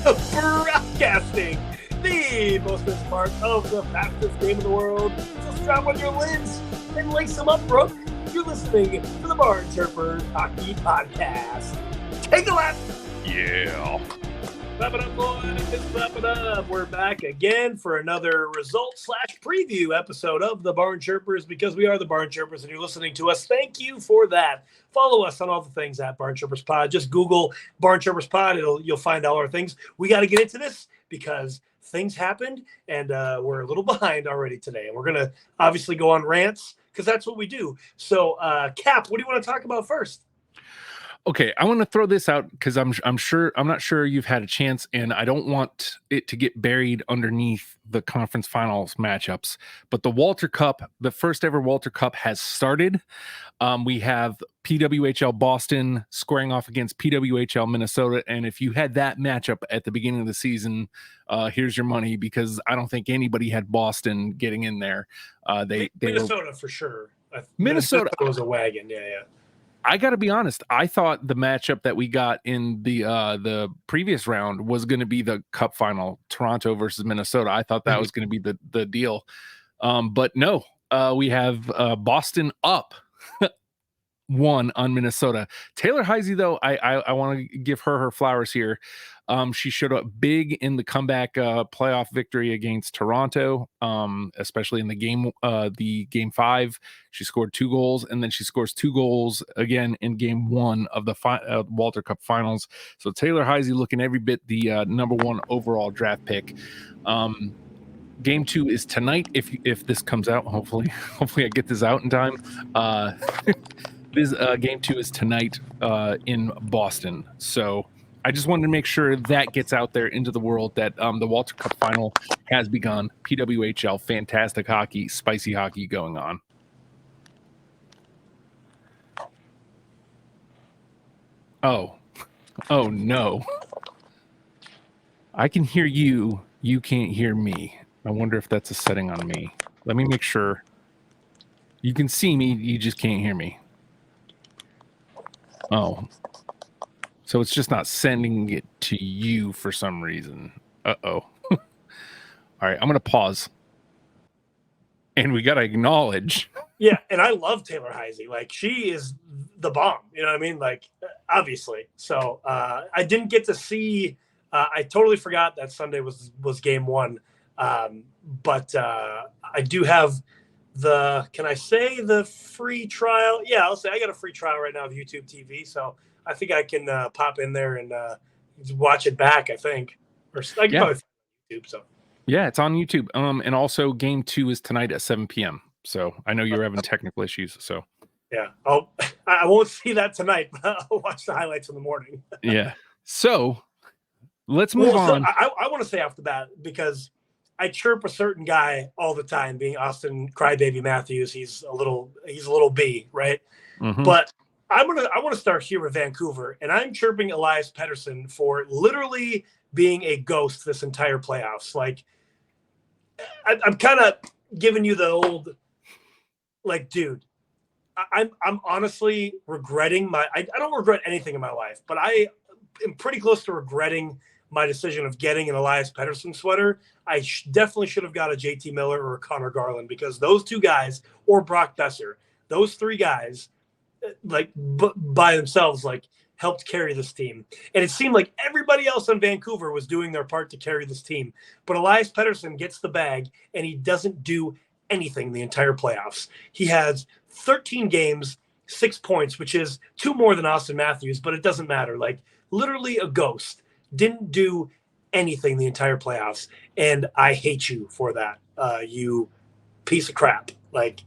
Broadcasting the most part of the fastest game in the world. So strap on your lids and lace them up, Brooke. You're listening to the BarnChirpers Hockey Podcast. Take a lap. Yeah. Wrap it up, boys. Wrap it up. We're back again for another result/preview episode of the BarnChirpers, because we are the BarnChirpers and you're listening to us. Thank you for that. Follow us on all the things at BarnChirpers Pod. Just Google BarnChirpers Pod. You'll find all our things. We got to get into this because things happened and we're a little behind already today. And we're going to obviously go on rants because that's what we do. So, Cap, what do you want to talk about first? Okay, I want to throw this out because I'm not sure you've had a chance, and I don't want it to get buried underneath the conference finals matchups. But the Walter Cup, the first ever Walter Cup, has started. We have PWHL Boston squaring off against PWHL Minnesota, and if you had that matchup at the beginning of the season, here's your money, because I don't think anybody had Boston getting in there. Minnesota for sure. Minnesota was a wagon. Yeah. I got to be honest. I thought the matchup that we got in the previous round was going to be the Cup final, Toronto versus Minnesota. I thought that was going to be the deal. But no, we have Boston up 1 on Minnesota. Taylor Heisey, though, I want to give her flowers here. She showed up big in the comeback playoff victory against Toronto, especially in the game 5. She scored 2 goals, and then she scores 2 goals again in game 1 of the Walter Cup Finals. So Taylor Heisey looking every bit the number 1 overall draft pick. Game 2 is tonight. If this comes out, hopefully I get this out in time. This game 2 is tonight in Boston. So I just wanted to make sure that gets out there into the world that the Walter Cup final has begun. PWHL, fantastic hockey, spicy hockey going on. Oh no. I can hear you. You can't hear me. I wonder if that's a setting on me. Let me make sure. You can see me. You just can't hear me. Oh. So it's just not sending it to you for some reason. Uh-oh. All right, I'm going to pause. And we got to acknowledge. Yeah, and I love Taylor Heisey. Like, she is the bomb. You know what I mean? Like, obviously. So I didn't get to see I totally forgot that Sunday was game 1. But I do have can I say the free trial? Yeah, I'll say I got a free trial right now of YouTube TV. So I think I can pop in there and watch it back, I think. Or I can probably find it on YouTube. So. Yeah, it's on YouTube. And also game 2 is tonight at 7 p.m. So I know you're having technical issues. So yeah, I won't see that tonight, but I'll watch the highlights in the morning. Yeah. So let's move on. So I want to say off the bat, because I chirp a certain guy all the time, being Austin Crybaby Matthews. He's a little B, right? Mm-hmm. But I want to start here with Vancouver, and I'm chirping Elias Pettersson for literally being a ghost this entire playoffs. Like, I'm kind of giving you the old, like, dude, I'm honestly regretting I don't regret anything in my life, but I am pretty close to regretting my decision of getting an Elias Pettersson sweater. I definitely should have got a JT Miller or a Connor Garland, because those 2 guys, or Brock Besser, those 3 guys, like by themselves, like, helped carry this team. And it seemed like everybody else in Vancouver was doing their part to carry this team. But Elias Pettersson gets the bag, and he doesn't do anything the entire playoffs. He has 13 games, 6 points, which is 2 more than Austin Matthews, but it doesn't matter. Like, literally a ghost. Didn't do anything the entire playoffs. And I hate you for that, you piece of crap. Like,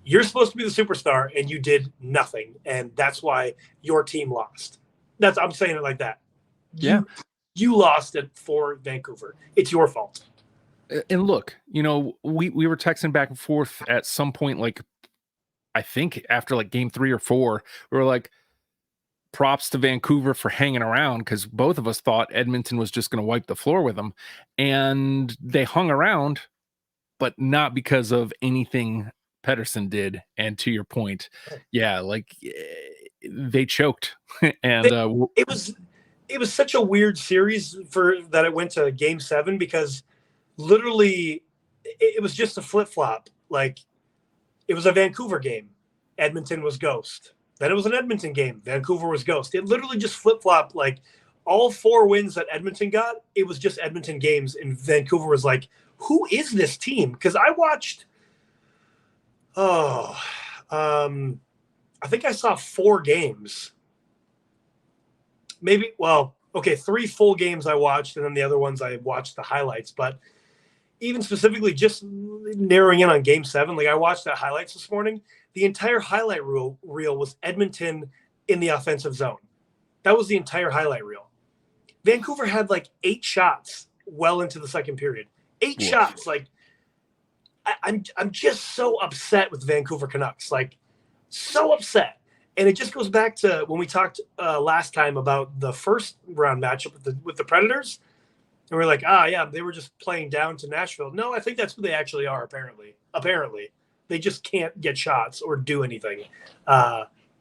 you're supposed to be the superstar, and you did nothing, and that's why your team lost. I'm saying it like that. Yeah, you lost it for Vancouver. It's your fault. And look, we were texting back and forth at some point, like, I think after like game 3 or 4, we were like, props to Vancouver for hanging around, because both of us thought Edmonton was just going to wipe the floor with them, and they hung around, but not because of anything Pettersson did. And to your point, yeah, like they choked, and it it was such a weird series for that it went to Game 7 because literally it was just a flip flop. Like it was a Vancouver game, Edmonton was ghost. Then it was an Edmonton game, Vancouver was ghost. It literally just flip flopped. Like all 4 wins that Edmonton got, it was just Edmonton games, and Vancouver was like, "Who is this team?" Because I watched. I think I saw 4 games. Maybe, well, okay, 3 full games I watched, and then the other ones I watched the highlights. But even specifically just narrowing in on Game 7, like I watched that highlights this morning, the entire highlight reel was Edmonton in the offensive zone. That was the entire highlight reel. Vancouver had like 8 shots well into the second period. 8 shots. Like, I'm just so upset with the Vancouver Canucks. Like, so upset. And it just goes back to when we talked last time about the first round matchup with the Predators. And we're like, yeah, they were just playing down to Nashville. No, I think that's who they actually are, apparently. They just can't get shots or do anything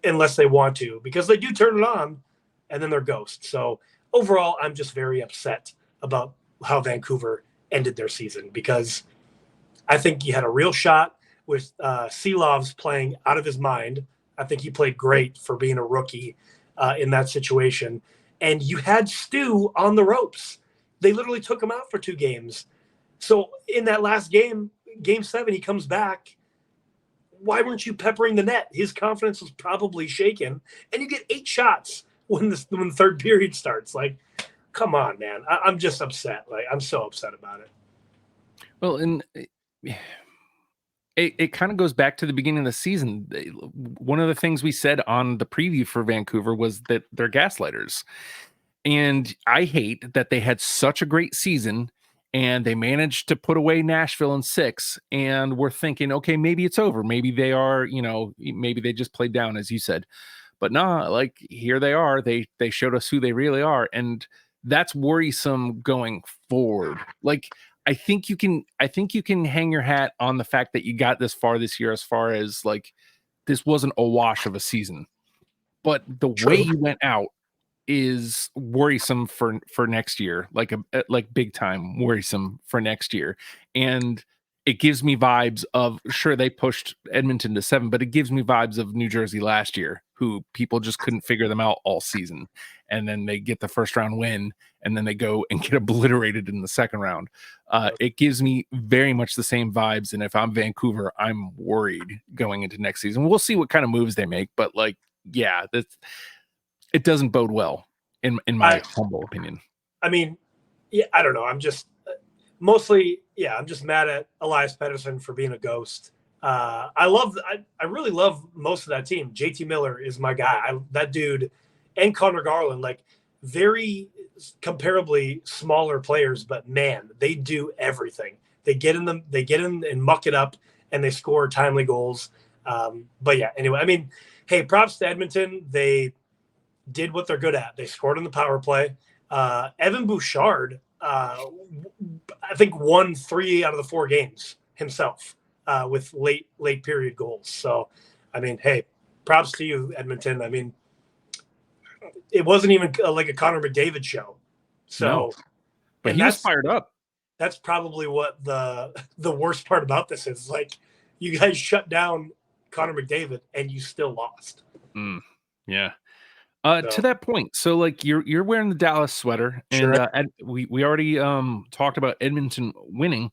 unless they want to, because they do turn it on and then they're ghosts. So overall, I'm just very upset about how Vancouver ended their season, because I think he had a real shot with Seelov's playing out of his mind. I think he played great for being a rookie in that situation. And you had Stu on the ropes. They literally took him out for 2 games. So in that last game, Game 7, he comes back. Why weren't you peppering the net? His confidence was probably shaken. And you get 8 shots when the third period starts. Like, come on, man. I'm just upset. Like, I'm so upset about it. Well, and it kind of goes back to the beginning of the season. One of the things we said on the preview for Vancouver was that they're gaslighters. And I hate that they had such a great season and they managed to put away Nashville in 6. And we're thinking, okay, maybe it's over. Maybe they are, maybe they just played down, as you said. But nah, like, here they are. They showed us who they really are. And that's worrisome going forward. Like, I think you can hang your hat on the fact that you got this far this year, as far as like, this wasn't a wash of a season. But the way you went out is worrisome for next year, like big time worrisome for next year. And it gives me vibes of, sure, they pushed Edmonton to 7, but it gives me vibes of New Jersey last year, who people just couldn't figure them out all season. And then they get the first round win, and then they go and get obliterated in the second round. It gives me very much the same vibes. And if I'm Vancouver, I'm worried going into next season. We'll see what kind of moves they make, but like, yeah, it doesn't bode well in my humble opinion. I mean, yeah, I don't know. I'm just mostly, I'm just mad at Elias Pettersson for being a ghost. I really love most of that team. JT Miller is my guy. That dude, and Connor Garland, like, very comparably smaller players, but man, they do everything. They get in and muck it up, and they score timely goals. But yeah, anyway, I mean, hey, props to Edmonton. They did what they're good at. They scored on the power play. Evan Bouchard, I think, won 3 out of the 4 games himself with late period goals. So, I mean, hey, props to you, Edmonton. I mean, it wasn't even like a Connor McDavid show. So, no, but he was fired up. That's probably what the worst part about this is. Like, you guys shut down Connor McDavid and you still lost. Yeah. To that point, so like you're wearing the Dallas sweater, and sure. We already talked about Edmonton winning.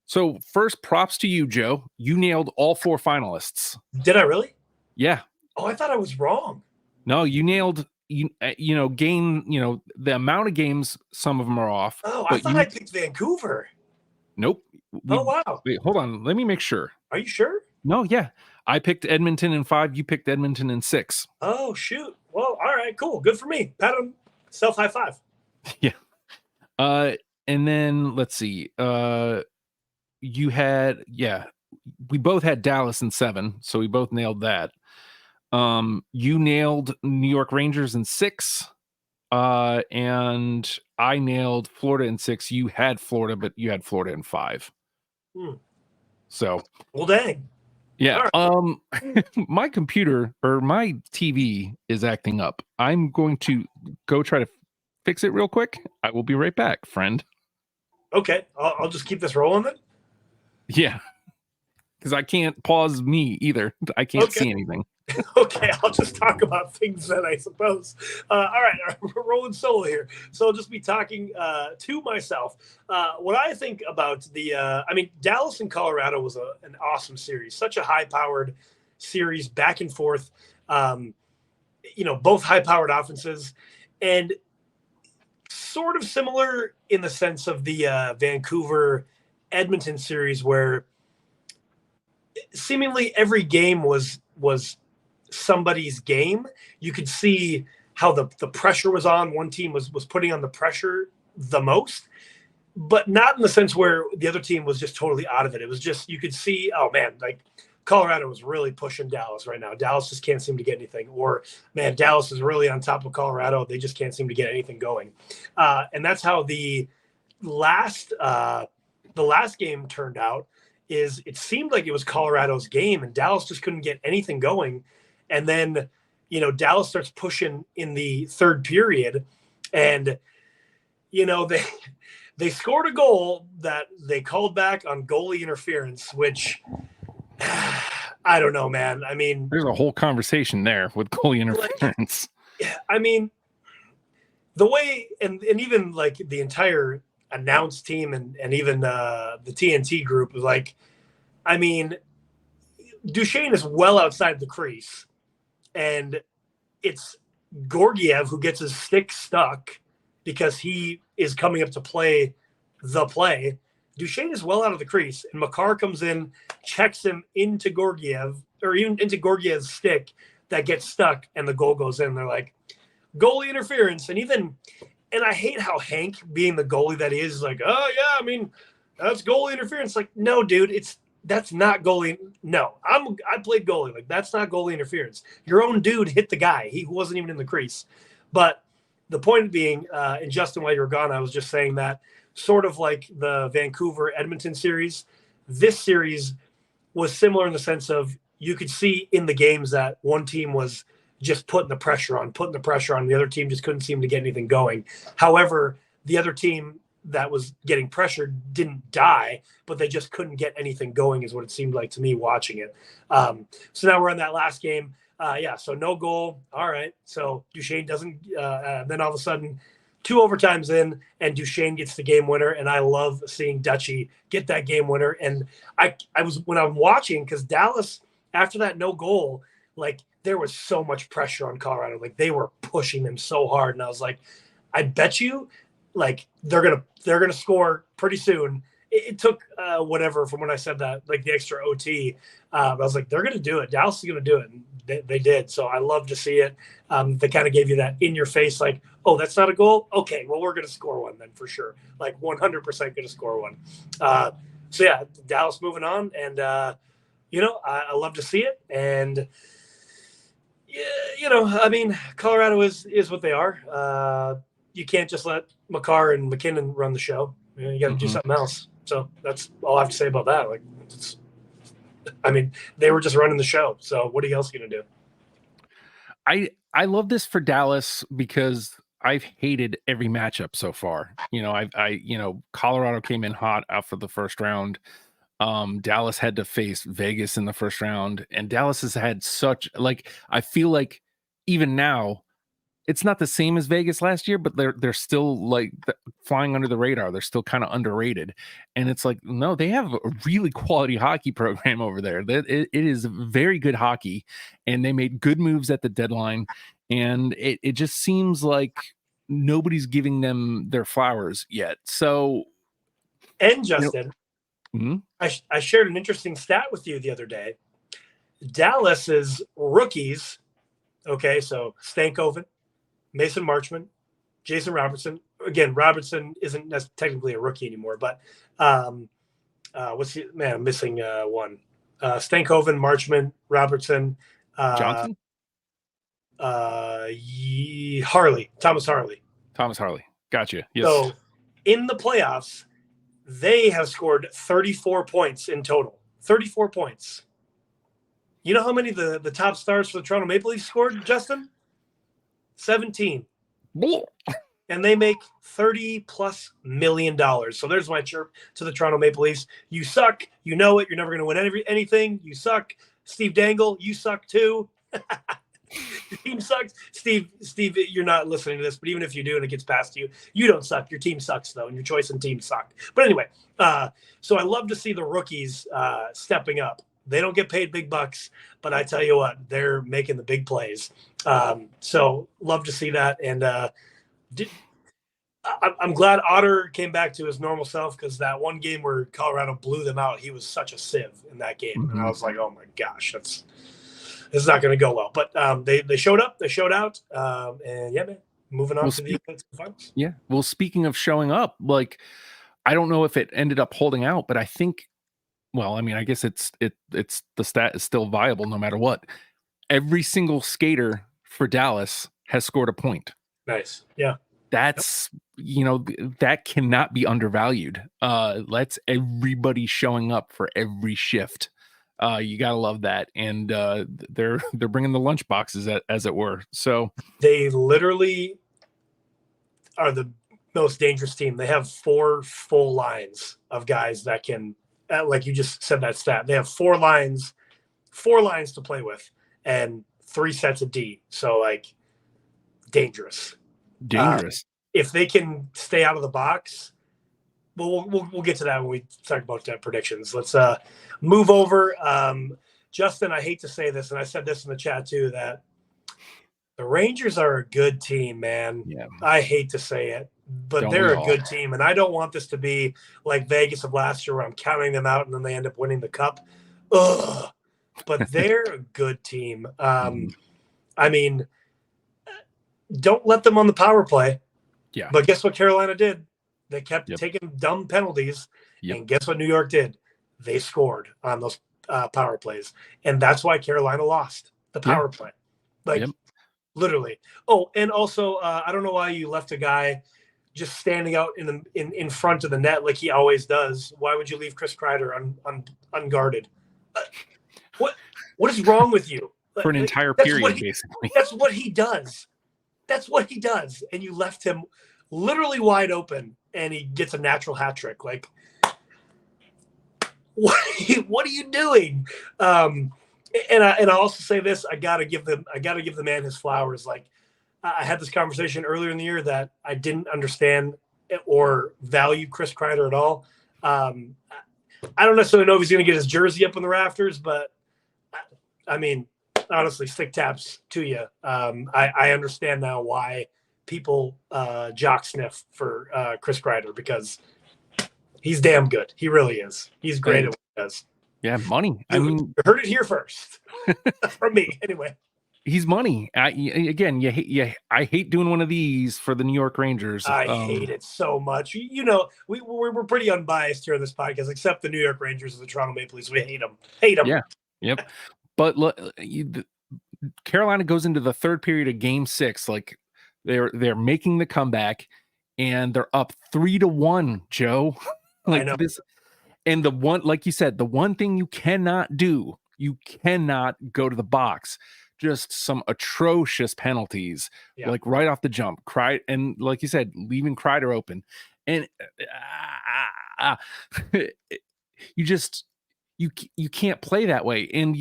So first, props to you, Joe. You nailed all 4 finalists. Did I really? Yeah. Oh, I thought I was wrong. No, you nailed the amount of games. Some of them are off. Oh, I thought I picked Vancouver. Nope. Oh, wow. Wait, hold on. Let me make sure. Are you sure? No, yeah. I picked Edmonton in 5. You picked Edmonton in 6. Oh, shoot. Well, all right, cool. Good for me. Pat him. Self high five. Yeah. And then let's see. You had, we both had Dallas in 7, so we both nailed that. You nailed New York Rangers in 6. And I nailed Florida in 6. You had Florida, but you had Florida in 5. So, well, dang. Yeah. Right. My computer or my TV is acting up. I'm going to go try to fix it real quick. I will be right back, friend. Okay, I'll just keep this rolling then. Yeah, because I can't pause me either. I can't see anything. Okay, I'll just talk about things then, I suppose. All right, we're rolling solo here. So I'll just be talking to myself. What I think about Dallas and Colorado was an awesome series. Such a high-powered series, back and forth. Both high-powered offenses. And sort of similar in the sense of the Vancouver-Edmonton series, where seemingly every game was somebody's game. You could see how the pressure was on. One team was putting on the pressure the most, but not in the sense where the other team was just totally out of it. It was just, you could see, oh man, like Colorado was really pushing Dallas right now. Dallas just can't seem to get anything. Or man, Dallas is really on top of Colorado. They just can't seem to get anything going. And that's how the last game turned out. Is it seemed like it was Colorado's game and Dallas just couldn't get anything going. And then, Dallas starts pushing in the third period and, they scored a goal that they called back on goalie interference, which I don't know, man. I mean, there's a whole conversation there with goalie interference. The way, and even like the entire announced team and even the TNT group was like, I mean, Duchesne is well outside the crease, and it's Georgiev who gets his stick stuck because he is coming up to play the play. Duchesne is well out of the crease, and Makar comes in, checks him into Georgiev, or even into Georgiev's stick that gets stuck, and the goal goes in. They're like, goalie interference. And I hate how Hank, being the goalie that he is, like, oh yeah, I mean, that's goalie interference. Like, no, dude, that's not goalie. No, I played goalie. Like, that's not goalie interference. Your own dude hit the guy. He wasn't even in the crease. But the point being, and Justin, while you were gone, I was just saying that sort of like the Vancouver Edmonton series, this series was similar in the sense of you could see in the games that one team was just putting the pressure on. The other team just couldn't seem to get anything going. However, the other team that was getting pressured didn't die, but they just couldn't get anything going is what it seemed like to me watching it. So now we're on that last game. So no goal. All right. So Duchesne doesn't, then all of a sudden 2 overtimes in and Duchesne gets the game winner. And I love seeing Dutchie get that game winner. And I was, when I'm watching, because Dallas, after that no goal, like there was so much pressure on Colorado. Like they were pushing them so hard. And I was like, I bet you like they're gonna score pretty soon. It took whatever from when I said that, like the extra OT. I was like, they're gonna do it. Dallas is gonna do it. And they did. So I love to see it. They kind of gave you that in your face, like, oh, that's not a goal. Okay, well we're gonna score one then for sure. Like 100% gonna score one. So yeah, Dallas moving on, and I love to see it. And I mean, Colorado is what they are. You can't just let Makar and McKinnon run the show. You got to do something else. So that's all I have to say about that. Like, they were just running the show. So what are you else going to do? I love this for Dallas because I've hated every matchup so far. Colorado came in hot after the first round. Dallas had to face Vegas in the first round, and Dallas has had I feel like even now it's not the same as Vegas last year, but they're still like flying under the radar. They're still kind of underrated. And it's like, no, they have a really quality hockey program over there. It is very good hockey, and they made good moves at the deadline. And it just seems like nobody's giving them their flowers yet. So, and Justin, I shared an interesting stat with you the other day. Dallas's rookies, okay, so Stankoven, Mason Marchment, Jason Robertson. Again, Robertson isn't technically a rookie anymore, but I'm missing one. Stankoven, Marchment, Robertson, Johnson, Thomas Harley. Gotcha. Yes. So in the playoffs, they have scored 34 points in total. 34 points. You know how many the top stars for the Toronto Maple Leafs scored, Justin? 17. and they make $30+ million. So there's my chirp to the Toronto Maple Leafs. You suck. You know it. You're never going to win anything. You suck. Steve Dangle, you suck too. Your team sucks. Steve, you're not listening to this, but even if you do and it gets past you, you don't suck. Your team sucks, though, and your choice in team suck. But anyway, so I love to see the rookies stepping up. They don't get paid big bucks, but I tell you what, they're making the big plays. So love to see that. And I'm glad Otter came back to his normal self, because that one game where Colorado blew them out, he was such a sieve in that game. Mm-hmm. And I was like, oh, my gosh, this is not going to go well. But they showed up. They showed out. And, yeah, man, moving on to the finals. Yeah. Well, speaking of showing up, like, I don't know if it ended up holding out, but I think, well, I mean, I guess it's the stat is still viable no matter what. Every single skater for Dallas has scored a point. Nice. Yeah. That's, that cannot be undervalued. That's everybody showing up for every shift. You gotta love that. And they're bringing the lunch boxes, as it were. So they literally are the most dangerous team. They have 4 full lines of guys that can, like you just said that stat, they have 4 lines to play with and 3 sets of D. So, like, dangerous. If they can stay out of the box, well, we'll get to that when we talk about predictions. Let's move over. Justin, I hate to say this, and I said this in the chat too, that the Rangers are a good team, man. Yeah. I hate to say it, but they're a good team, and I don't want this to be like Vegas of last year where I'm counting them out and then they end up winning the cup. Ugh. But they're a good team. I mean, don't let them on the power play. Yeah. But guess what Carolina did? They kept taking dumb penalties, and guess what New York did? They scored on those power plays, and that's why Carolina lost the power play. Like, literally. Oh, and also, I don't know why you left a guy just standing out in front of the net like he always does. Why would you leave Chris Kreider unguarded? What is wrong with you? For an entire period, basically. That's what he does. And you left him literally wide open, and he gets a natural hat trick. Like, what are you doing? And I also say this: I gotta give the man his flowers. Like, I had this conversation earlier in the year that I didn't understand or value Chris Kreider at all. I don't necessarily know if he's going to get his jersey up in the rafters, but I mean, honestly, stick taps to you. I understand now why people jock sniff for Chris Kreider, because he's damn good. He really is. He's great at what he does. Yeah, money. You heard it here first from me. Anyway, he's money. I hate doing one of these for the New York Rangers. I hate it so much. We're pretty unbiased here on this podcast, except the New York Rangers and the Toronto Maple Leafs. We hate them. Yeah. Yep. But look, Carolina goes into the third period of Game 6, like they're making the comeback, and they're up 3-1. Joe, like this, and the one, like you said, the one thing you cannot do, you cannot go to the box. Just some atrocious penalties, like right off the jump. And like you said, leaving Kreider open, and you can't play that way. And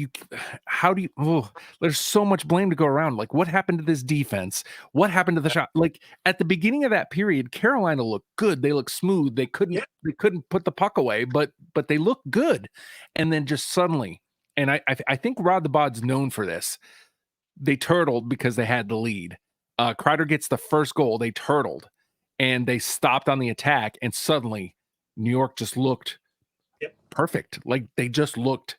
there's so much blame to go around. Like, what happened to this defense? What happened to the shot? Like, at the beginning of that period, Carolina looked good. They looked smooth. They couldn't put the puck away, but they looked good. And then just suddenly, and I think Rod the Bod's known for this, they turtled because they had the lead. Kreider gets the first goal. They turtled and they stopped on the attack. And suddenly New York just looked perfect. Like, they just looked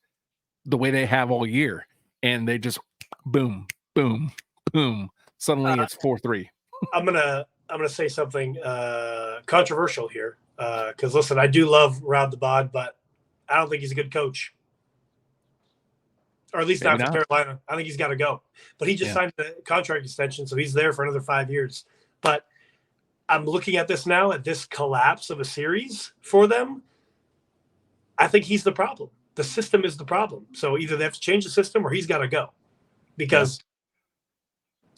the way they have all year. And they just boom, boom, boom. Suddenly it's 4-3. I'm gonna say something controversial here. Because listen, I do love Rod the Bod, but I don't think he's a good coach. Or at least not for Carolina. I think he's got to go. But he just signed a contract extension, so he's there for another 5 years. But I'm looking at this now, at this collapse of a series for them. I think he's the problem. The system is the problem. So either they have to change the system or he's got to go, because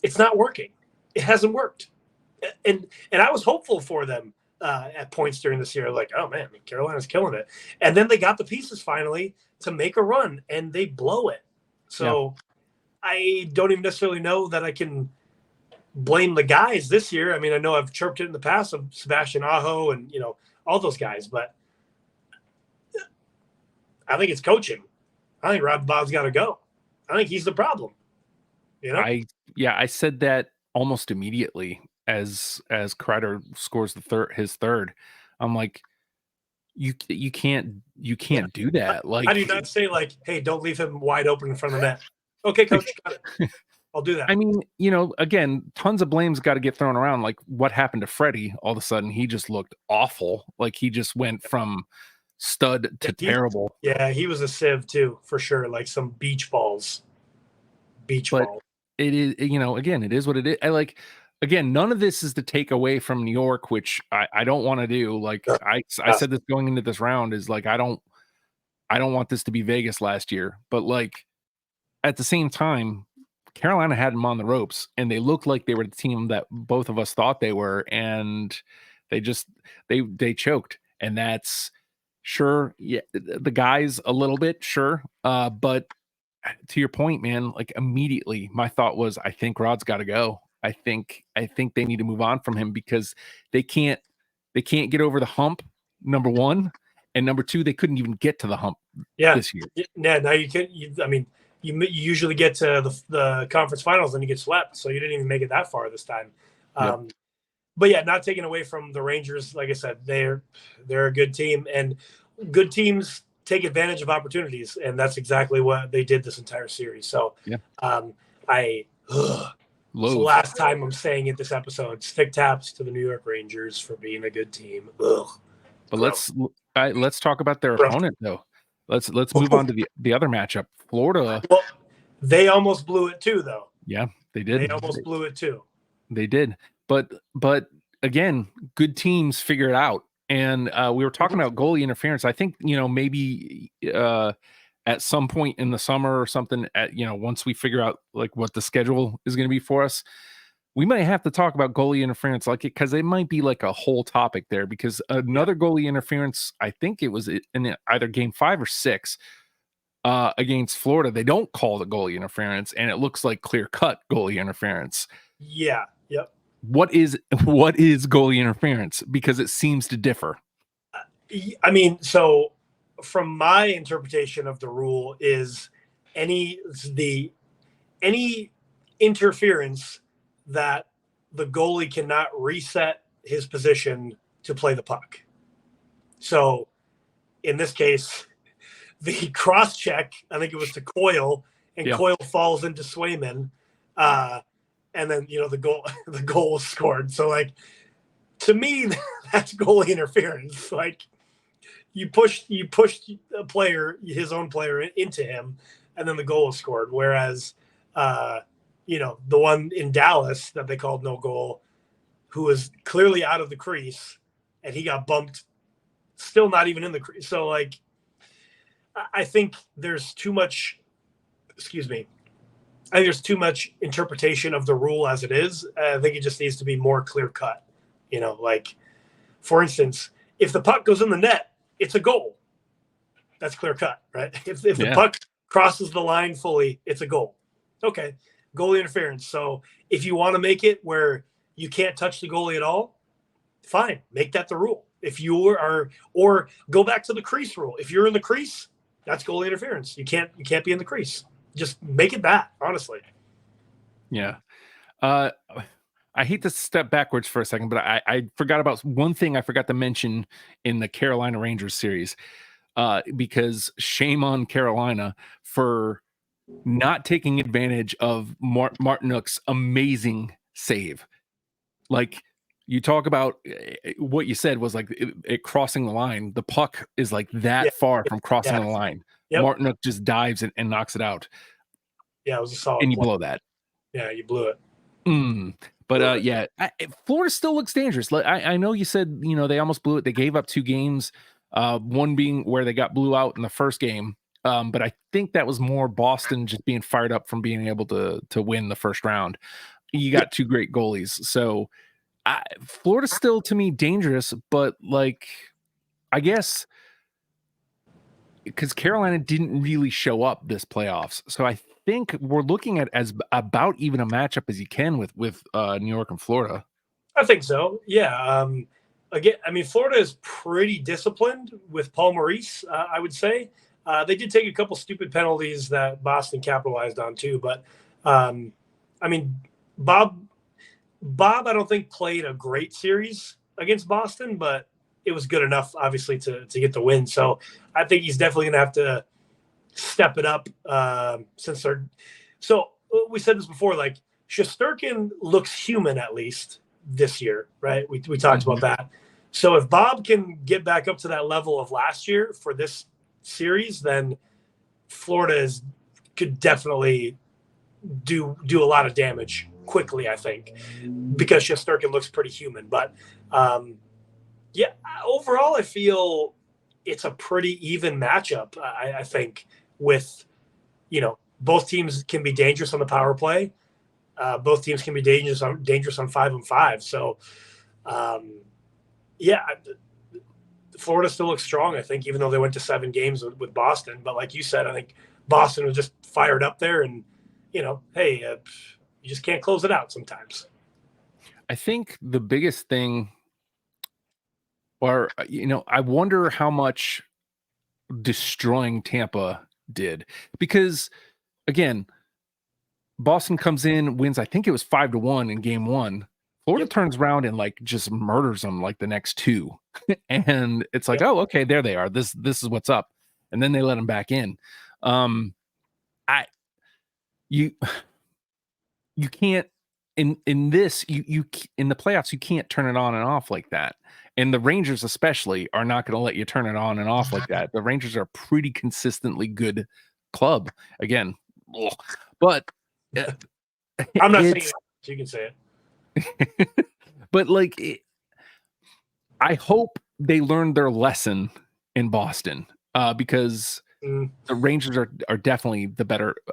it's not working. It hasn't worked. and I was hopeful for them at points during this year. Like, oh man, Carolina's killing it. And then they got the pieces finally to make a run, and they blow it. So I don't even necessarily know that I can blame the guys this year. I mean, I know I've chirped it in the past of Sebastian Aho and all those guys, but I think it's coaching. I think Rob Bob's got to go. I think he's the problem. I said that almost immediately as Kreider scores his third. I'm like, you can't do that. Like, how do you not say like, hey, don't leave him wide open in front of the net? Okay, coach, got it. I'll do that. I mean, again, tons of blame's got to get thrown around. Like what happened to Freddie? All of a sudden, he just looked awful. Like he just went from stud to terrible. Yeah, he was a sieve too, for sure. Like some beach balls. It is, again, it is what it is. Again, none of this is to take away from New York, which I don't want to do. Like I said this going into this round is like I don't want this to be Vegas last year, but like at the same time, Carolina had them on the ropes, and they looked like they were the team that both of us thought they were, and they choked, and that's sure. Yeah, the guys a little bit sure, but to your point, man, like immediately my thought was, I think Rod's got to go. I think they need to move on from him because they can't get over the hump. Number one, and number two, they couldn't even get to the hump this year. Yeah, now you can. I mean, you usually get to the conference finals and you get swept, so you didn't even make it that far this time. But yeah, not taking away from the Rangers. Like I said, they're a good team, and good teams take advantage of opportunities, and that's exactly what they did this entire series. So, it's the last time I'm saying it this episode. Stick taps to the New York Rangers for being a good team. Ugh. But let's talk about their opponent though. Let's move on to the other matchup. Florida. Well, they almost blew it too, though. Yeah, they did. They almost blew it too. They did. But again, good teams figure it out. And we were talking about goalie interference. I think, maybe at some point in the summer or something, once we figure out like what the schedule is going to be for us, we might have to talk about goalie interference, like it, because it might be like a whole topic there. Because another goalie interference, I think it was in either game 5 or 6 against Florida. They don't call the goalie interference, and it looks like clear cut goalie interference. Yeah. Yep. What is goalie interference? Because it seems to differ. I mean, so from my interpretation of the rule is any interference that the goalie cannot reset his position to play the puck. So in this case, the cross check, I think it was to Coyle, and Coyle falls into Swayman. And then, the goal was scored. So like, to me, that's goalie interference. Like you pushed a player, his own player, into him, and then the goal was scored. Whereas, the one in Dallas that they called no goal, who was clearly out of the crease, and he got bumped, still not even in the crease. So like, I think there's too much. Excuse me. I think there's too much interpretation of the rule as it is. I think it just needs to be more clear cut. Like, for instance, if the puck goes in the net, it's a goal. That's clear cut, right? If the puck crosses the line fully, it's a goal. Okay, goalie interference. So if you want to make it where you can't touch the goalie at all, fine, make that the rule. If you are, or go back to the crease rule. If you're in the crease, that's goalie interference. You can't be in the crease. Just make it that, honestly. Yeah. I hate to step backwards for a second, but I forgot about one thing I forgot to mention in the Carolina Rangers series, because shame on Carolina for not taking advantage of Martinook's amazing save. Like, you talk about what you said was like it crossing the line. The puck is like that far from crossing the line. Yep. Martinook just dives and knocks it out. Yeah, it was a solid. And you blow that. Yeah, you blew it. But Florida still looks dangerous. I know you said, they almost blew it. They gave up 2 games, one being where they got blew out in the first game. But I think that was more Boston just being fired up from being able to win the first round. You got 2 great goalies. So Florida's still to me dangerous, but like, I guess because Carolina didn't really show up this playoffs, so I think we're looking at as about even a matchup as you can with New York and Florida. I think so. Yeah. Again, I mean, Florida is pretty disciplined with Paul Maurice. I would say they did take a couple stupid penalties that Boston capitalized on too. But I mean, Bob, I don't think played a great series against Boston, but it was good enough, obviously, to get the win. So I think he's definitely going to have to step it up since they're. So we said this before, like Shesterkin looks human at least this year, right? We talked about that. So if Bob can get back up to that level of last year for this series, then Florida could definitely do a lot of damage quickly, I think, because Shesterkin looks pretty human. But yeah, overall, I feel it's a pretty even matchup. I think with, both teams can be dangerous on the power play. Both teams can be dangerous on 5-on-5. So, yeah, Florida still looks strong, I think, even though they went to 7 games with Boston. But like you said, I think Boston was just fired up there, and hey, you just can't close it out sometimes. I think the biggest thing, or I wonder how much destroying Tampa did, because again, Boston comes in, wins, I think it was 5-1 in game 1. Florida turns around and like just murders them like the next 2. And it's like, oh, okay, there they are. This is what's up. And then they let them back in. You can't in this, you in the playoffs, you can't turn it on and off like that. And the Rangers especially are not going to let you turn it on and off like that. The Rangers are a pretty consistently good club. Again, but I'm not saying it. You can say it. But like, I hope they learned their lesson in Boston, because the Rangers are definitely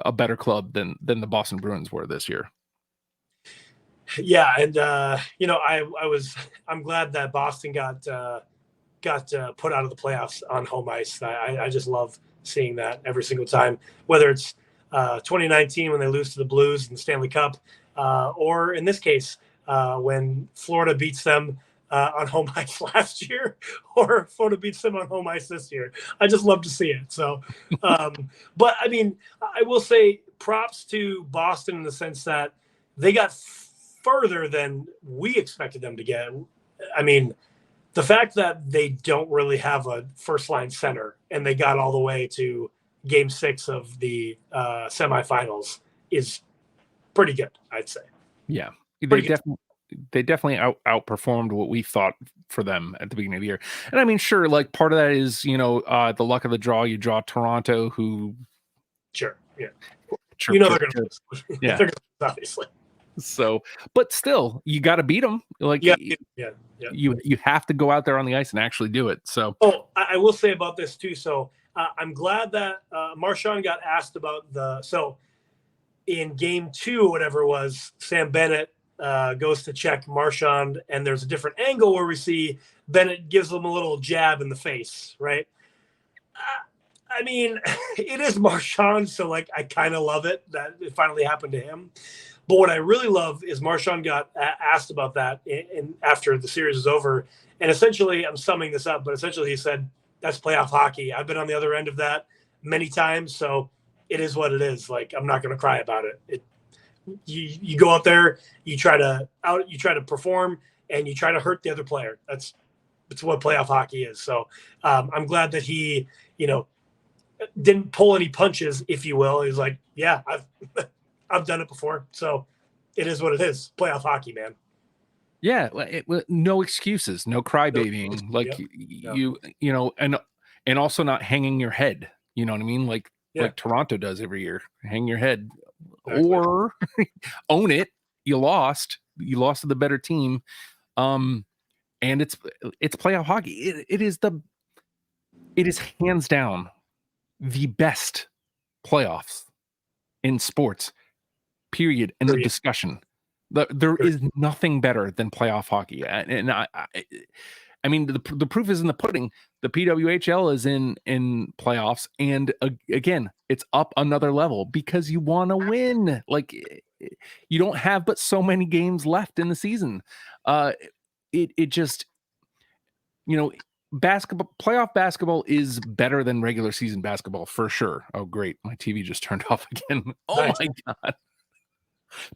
a better club than the Boston Bruins were this year. Yeah, and I'm glad that Boston got put out of the playoffs on home ice. I just love seeing that every single time, whether it's 2019 when they lose to the Blues in the Stanley Cup, or in this case when Florida beats them on home ice last year, or Florida beats them on home ice this year. I just love to see it. So, but I mean, I will say props to Boston in the sense that they got further than we expected them to get. I mean, the fact that they don't really have a first line center and they got all the way to game 6 of the semifinals is pretty good, I'd say. Yeah, they definitely outperformed what we thought for them at the beginning of the year. And I mean, sure, like part of that is, the luck of the draw. You draw Toronto, who sure, yeah, they're going to lose. Yeah, they're gonna lose, obviously. So, but still, you got to beat them. Like, you have to go out there on the ice and actually do it. So, I will say about this too. So, I'm glad that Marchand got asked about in game 2, whatever it was, Sam Bennett goes to check Marchand, and there's a different angle where we see Bennett gives him a little jab in the face, right? I mean, it is Marchand, so like I kind of love it that it finally happened to him. But what I really love is Marchand got asked about that after the series was over. And essentially, I'm summing this up, but essentially he said, that's playoff hockey. I've been on the other end of that many times, so it is what it is. Like, I'm not going to cry about it. You go out there, you try to perform, and you try to hurt the other player. It's what playoff hockey is. So I'm glad that he, didn't pull any punches, if you will. He's like, yeah, I've done it before. So it is what it is. Playoff hockey, man. Yeah. No excuses, no crybabying. Like and also not hanging your head. You know what I mean? Like Toronto does every year. Hang your head, exactly. Or own it. You lost to the better team. And it's playoff hockey. It is hands down the best playoffs in sports, period. End of discussion. There is nothing better than playoff hockey, and I mean, the proof is in the pudding. The PWHL is in playoffs, and again, it's up another level because you want to win. Like, you don't have but so many games left in the season. It just, playoff basketball is better than regular season basketball for sure. Oh, great. My TV just turned off again. Oh Nice. my God.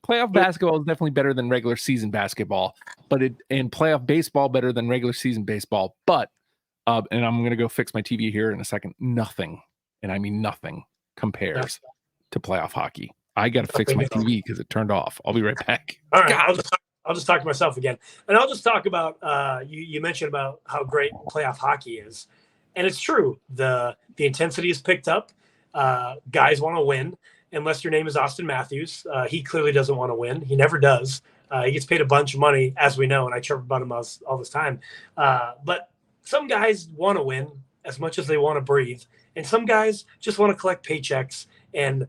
Playoff basketball is definitely better than regular season basketball, and playoff baseball better than regular season baseball. But, and I'm going to go fix my TV here in a second. Nothing, and I mean nothing, compares to playoff hockey. I got to fix my TV because it turned off. I'll be right back. All right. I'll just talk to myself again. And I'll just talk about, you mentioned about how great playoff hockey is. And it's true. The intensity is picked up. Guys want to win. Unless your name is Austin Matthews. He clearly doesn't want to win. He never does. He gets paid a bunch of money, as we know, and I chirp about him all this time. But some guys want to win as much as they want to breathe. And some guys just want to collect paychecks and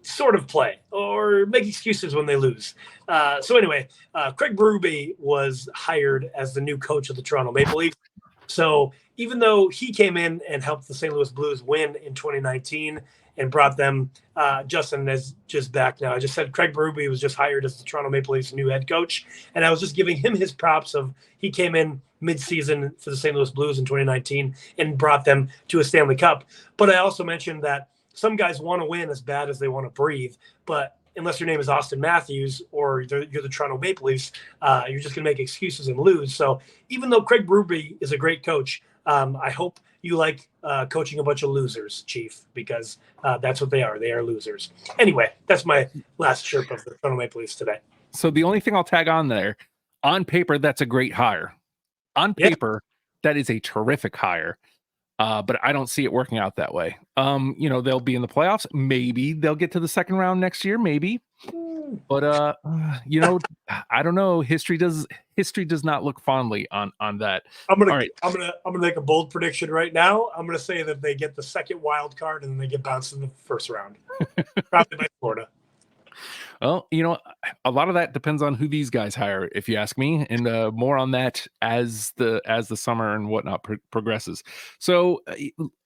sort of play or make excuses when they lose. So anyway, Craig Berube was hired as the new coach of the Toronto Maple Leafs. So even though he came in and helped the St. Louis Blues win in 2019 and brought them, Justin is just back now. I just said Craig Berube was just hired as the Toronto Maple Leafs new head coach. And I was just giving him his props of he came in mid-season for the St. Louis Blues in 2019 and brought them to a Stanley Cup. But I also mentioned that some guys want to win as bad as they want to breathe. But unless your name is Austin Matthews or you're the Toronto Maple Leafs, you're just going to make excuses and lose. So even though Craig Berube is a great coach, I hope you like coaching a bunch of losers, Chief, because that's what they are. They are losers. Anyway, that's my last chirp of the Toronto Maple Leafs today. So the only thing I'll tag on there, on paper, that's a great hire. On paper, that is a terrific hire. But I don't see it working out that way. They'll be in the playoffs. Maybe they'll get to the second round next year. Maybe. But I don't know. History does not look fondly on that. I'm gonna make a bold prediction right now. I'm gonna say that they get the second wild card and then they get bounced in the first round, probably by Florida. Well, a lot of that depends on who these guys hire, if you ask me, and more on that as the summer and whatnot progresses. So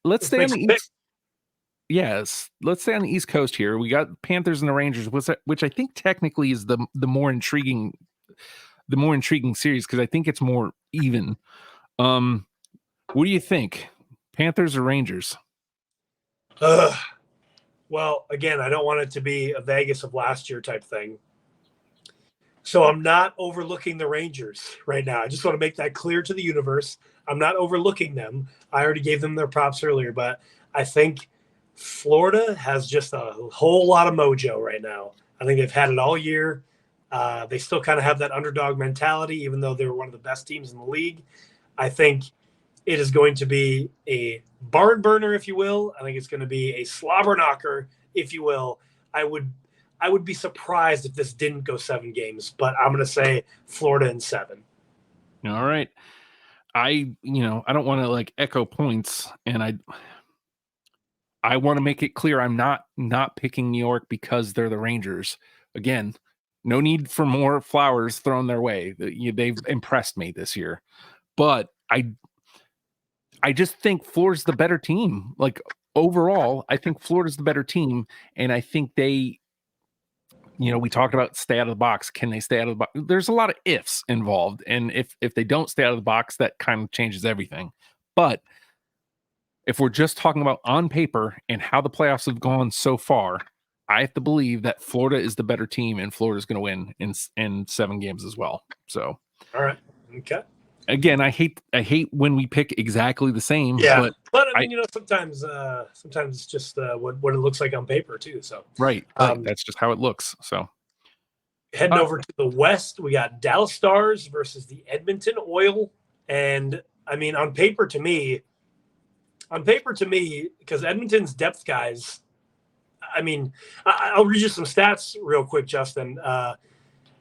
let's stay on the East. Yes, let's stay on the East Coast here. We got Panthers and the Rangers, which I think technically is the more intriguing series because I think it's more even. What do you think, Panthers or Rangers? Well, again, I don't want it to be a Vegas of last year type thing. So I'm not overlooking the Rangers right now. I just want to make that clear to the universe. I'm not overlooking them. I already gave them their props earlier, but I think Florida has just a whole lot of mojo right now. I think they've had it all year. They still kind of have that underdog mentality, even though they were one of the best teams in the league. I think it is going to be a barn burner, if you will. I think it's going to be a slobber knocker, if you will. I would be surprised if this didn't go 7 games, but I'm going to say Florida in 7. All right. I don't want to echo points, and I want to make it clear I'm not picking New York because they're the Rangers. Again, no need for more flowers thrown their way. They've impressed me this year, but I just think Florida's the better team. Overall, I think Florida's the better team, and I think they, we talked about stay out of the box. Can they stay out of the box? There's a lot of ifs involved, and if they don't stay out of the box, that kind of changes everything. But if we're just talking about on paper and how the playoffs have gone so far, I have to believe that Florida is the better team, and Florida's going to win in 7 games as well. So, all right, okay. Again, I hate when we pick exactly the same. Yeah, but I mean, sometimes it's just what it looks like on paper too. So right. That's just how it looks. So heading over to the West, we got Dallas Stars versus the Edmonton Oil, and I mean, on paper to me, because Edmonton's depth guys. I mean, I'll read you some stats real quick, Justin.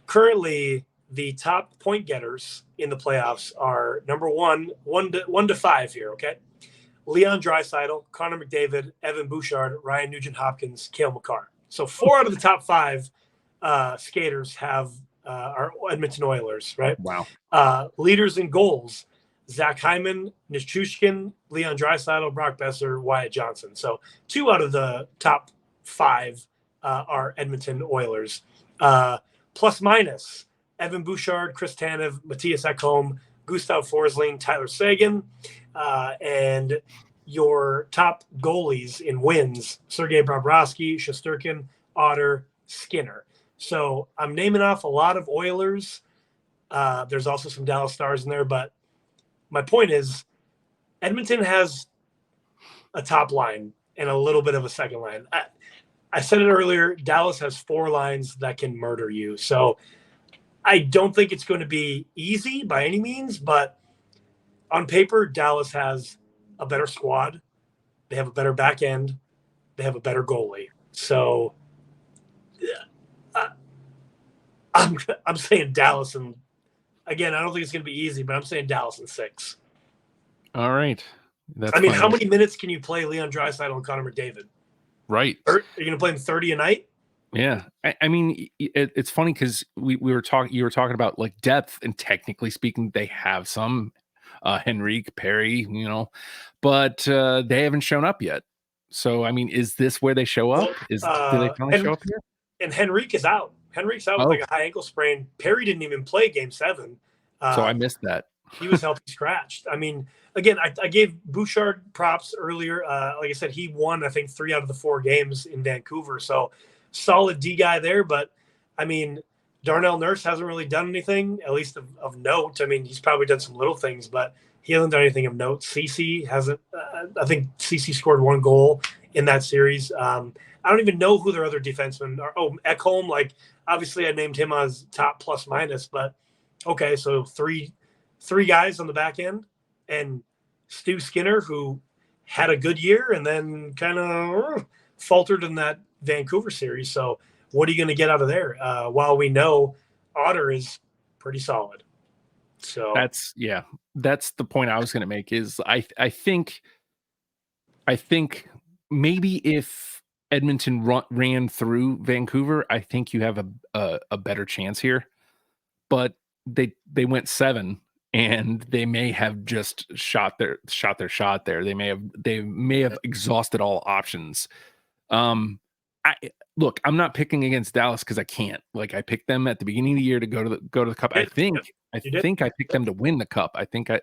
Currently, the top point getters in the playoffs are number 1 to 5 here, okay? Leon Draisaitl, Connor McDavid, Evan Bouchard, Ryan Nugent-Hopkins, Cale Makar. So 4 out of the top 5 skaters have are Edmonton Oilers, right? Wow. Leaders in goals: Zach Hyman, Nichushkin, Leon Draisaitl, Brock Besser, Wyatt Johnson. So 2 out of the top 5 are Edmonton Oilers. Plus minus: Evan Bouchard, Chris Tanev, Matthias Ekholm, Gustav Forsling, Tyler Seguin, and your top goalies in wins: Sergei Bobrovsky, Shesterkin, Otter, Skinner. So I'm naming off a lot of Oilers. There's also some Dallas Stars in there, but my point is Edmonton has a top line and a little bit of a second line. I said it earlier, Dallas has 4 lines that can murder you. So I don't think it's going to be easy by any means, but on paper, Dallas has a better squad. They have a better back end. They have a better goalie. So I'm saying Dallas, and again, I don't think it's going to be easy, but I'm saying Dallas in 6. All right. I mean, how many minutes can you play Leon Draisaitl and Connor McDavid? Right. Are you going to play him 30 a night? Yeah. I mean, it's funny because you were talking about like depth, and technically speaking, they have some Henrique, Perry, but they haven't shown up yet. So, I mean, is this where they show up? Do they finally show up here? And Henrique is out. Henrique's out with like a high ankle sprain. Perry didn't even play Game 7. So I missed that. He was healthy scratched. I mean, again, I gave Bouchard props earlier. Like I said, he won, I think, 3 out of the 4 games in Vancouver. So solid D guy there. But, I mean, Darnell Nurse hasn't really done anything, at least of note. I mean, he's probably done some little things, but he hasn't done anything of note. CC hasn't. I think CC scored 1 goal in that series. I don't even know who their other defensemen are. Oh, Ekholm, like, obviously I named him as top plus minus, but okay, so three guys on the back end, and Stu Skinner, who had a good year and then kind of faltered in that Vancouver series. So what are you going to get out of there? While we know Otter is pretty solid. So that's the point I was going to make is I think maybe if Edmonton ran through Vancouver, I think you have a better chance here, but they went 7, and they may have just shot their shot there. They may have exhausted all options. I'm not picking against Dallas because I can't. Like, I picked them at the beginning of the year to go to the Cup. I think I picked them to win the Cup. I think I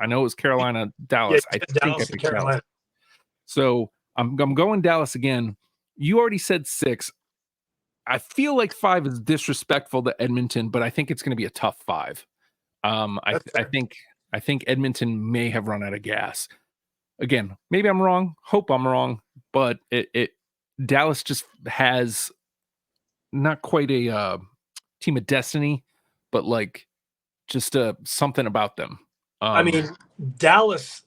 know it was Carolina, Dallas. Yeah, I picked Carolina. Dallas. So I'm going Dallas again. You already said 6. I feel like 5 is disrespectful to Edmonton, but I think it's going to be a tough 5. I think Edmonton may have run out of gas. Again, maybe I'm wrong. Hope I'm wrong, but Dallas just has not quite a team of destiny, but like just something about them. I mean, Dallas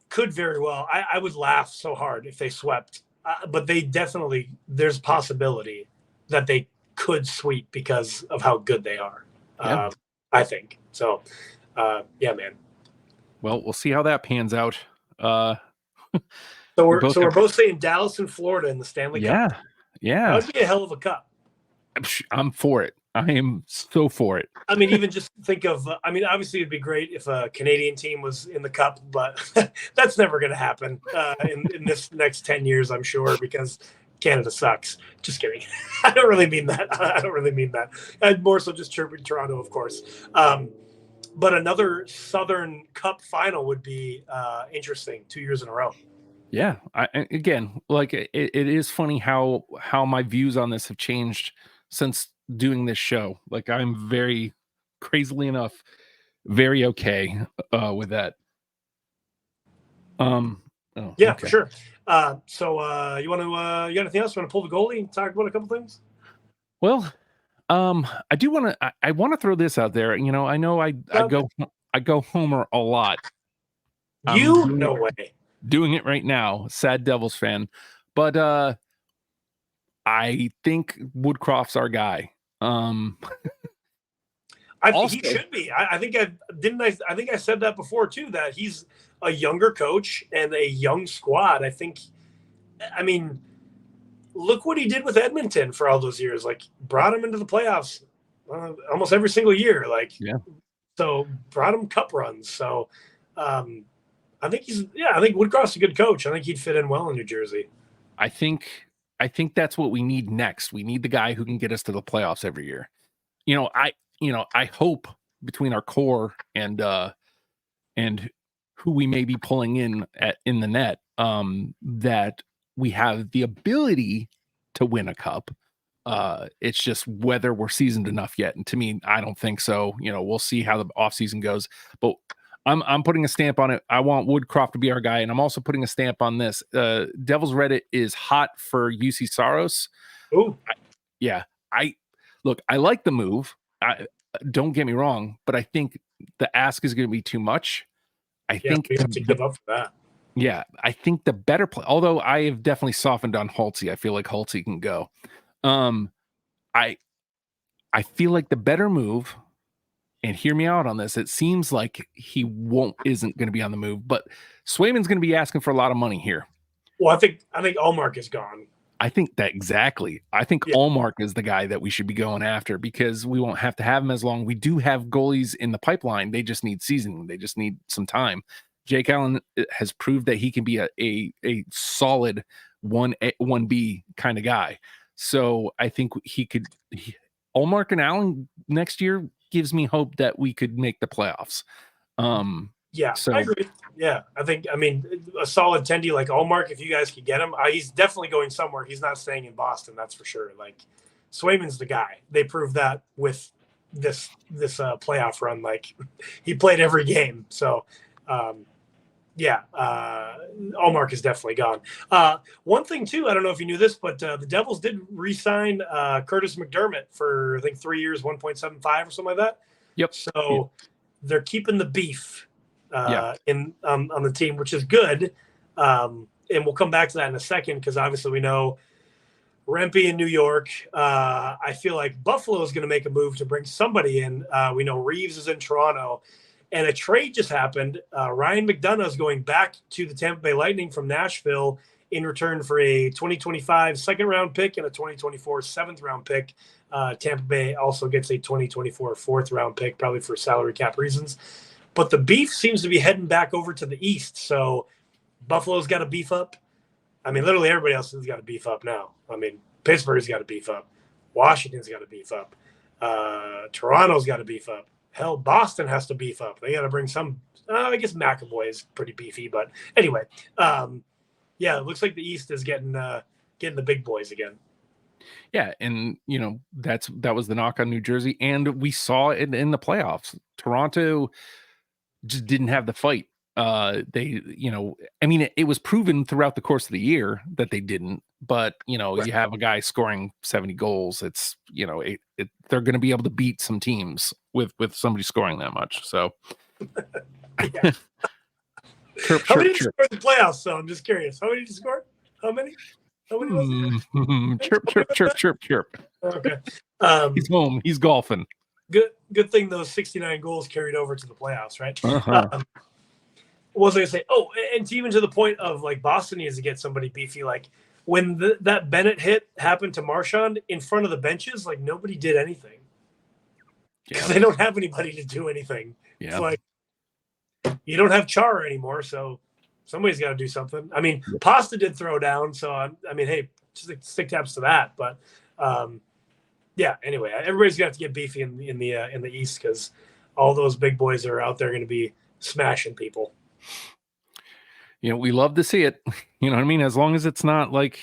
could very well. I would laugh so hard if they swept, but there's possibility that they could sweep because of how good they are. Yeah. I think so. Yeah, man. Well, we'll see how that pans out. So we're both saying Dallas and Florida in the Stanley Cup. Yeah. That would be a hell of a cup. I'm for it. I am so for it. I mean, even just think of, obviously it'd be great if a Canadian team was in the cup, but that's never going to happen in this next 10 years, I'm sure, because Canada sucks. Just kidding. I don't really mean that. I'd more so just chirping Toronto, of course. But another Southern Cup final would be interesting 2 years in a row. Yeah. Again, like it is funny how my views on this have changed since doing this show. Like, I'm very, crazily enough, very okay with that. Okay. For sure. So you got anything else? You want to pull the goalie and talk about a couple things? Well, I do want to. I want to throw this out there. I know I go Homer a lot. No way. Doing it right now. Sad Devils fan, but I think Woodcroft's our guy. I think he should be. I think I said that before too, that he's a younger coach and a young squad. I mean, look what he did with Edmonton for all those years. Like, brought him into the playoffs almost every single year. Like, Yeah. So brought him cup runs. So I think I think Woodcroft's a good coach. I think he'd fit in well in New Jersey. I think that's what we need next. We need the guy who can get us to the playoffs every year. I hope between our core and who we may be pulling in the net, that we have the ability to win a cup. It's just whether we're seasoned enough yet. And to me, I don't think so. We'll see how the offseason goes. But I'm putting a stamp on it. I want Woodcroft to be our guy, and I'm also putting a stamp on this. Devil's Reddit is hot for UC Saros. Oh, I like the move. Don't get me wrong, but I think the ask is going to be too much. I think we have to give up for that. Yeah, I think the better play. Although I have definitely softened on Holtzy, I feel like Holtzy can go. I feel like the better move. And hear me out on this. It seems like he isn't going to be on the move, but Swayman's going to be asking for a lot of money here. Well, I think Allmark is gone. I think that exactly. I think Allmark is the guy that we should be going after because we won't have to have him as long. We do have goalies in the pipeline. They just need seasoning. They just need some time. Jake Allen has proved that he can be a solid 1B kind of guy. So I think Allmark and Allen next year gives me hope that we could make the playoffs. I agree. Yeah, I mean, a solid Tendy like Allmark, if you guys could get him, he's definitely going somewhere. He's not staying in Boston, that's for sure. Like, Swayman's the guy. They proved that with this playoff run. Like, he played every game. So, Allmark is definitely gone. One thing, too, I don't know if you knew this, but the Devils did re-sign Curtis McDermott for, I think, 3 years, 1.75 or something like that. Yep. So they're keeping the beef on the team, which is good. And we'll come back to that in a second because obviously we know Rempe in New York. I feel like Buffalo is going to make a move to bring somebody in. We know Reeves is in Toronto. And a trade just happened. Ryan McDonough is going back to the Tampa Bay Lightning from Nashville in return for a 2025 second-round pick and a 2024 seventh-round pick. Tampa Bay also gets a 2024 fourth-round pick, probably for salary cap reasons. But the beef seems to be heading back over to the East. So Buffalo's got to beef up. I mean, literally everybody else has got to beef up now. I mean, Pittsburgh's got to beef up. Washington's got to beef up. Toronto's got to beef up. Hell, Boston has to beef up. They got to bring some. I guess McAvoy is pretty beefy, but anyway, it looks like the East is getting the big boys again. Yeah, and that was the knock on New Jersey, and we saw it in the playoffs. Toronto just didn't have the fight. It was proven throughout the course of the year that they didn't. But right. You have a guy scoring 70 goals. It's they're going to be able to beat some teams with somebody scoring that much. So, How many did you score in the playoffs? So I'm just curious. How many did you score? How many? Was it? Chirp. Okay. He's home. He's golfing. Good thing those 69 goals carried over to the playoffs, right? Uh-huh. What was I going to say? Oh, and even to the point of like Boston needs to get somebody beefy. Like when that Bennett hit happened to Marchand in front of the benches, like nobody did anything because they don't have anybody to do anything. Yeah. It's like you don't have Chara anymore, so somebody's got to do something. I mean, Pasta did throw down, so I mean, hey, just stick taps to that. But anyway, everybody's got to get beefy in the East because all those big boys are out there going to be smashing people. We love to see it. You know what I mean? As long as it's not like,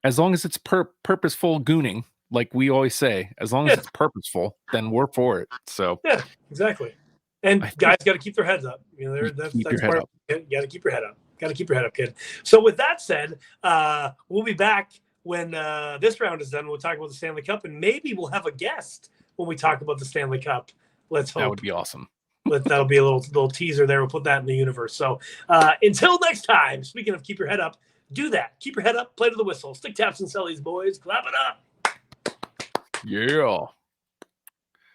as long as it's purposeful gooning, like we always say, as long as it's purposeful, then we're for it. So yeah, exactly. And guys got to keep their heads up. That's part of it. You got to keep your head up. Got to keep your head up, kid. So with that said, we'll be back when this round is done. We'll talk about the Stanley Cup, and maybe we'll have a guest when we talk about the Stanley Cup. Let's hope. That would be awesome. But that'll be a little teaser there. We'll put that in the universe. So until next time, speaking of keep your head up, do that. Keep your head up, play to the whistle. Stick taps and sellies, boys. Clap it up. Yeah.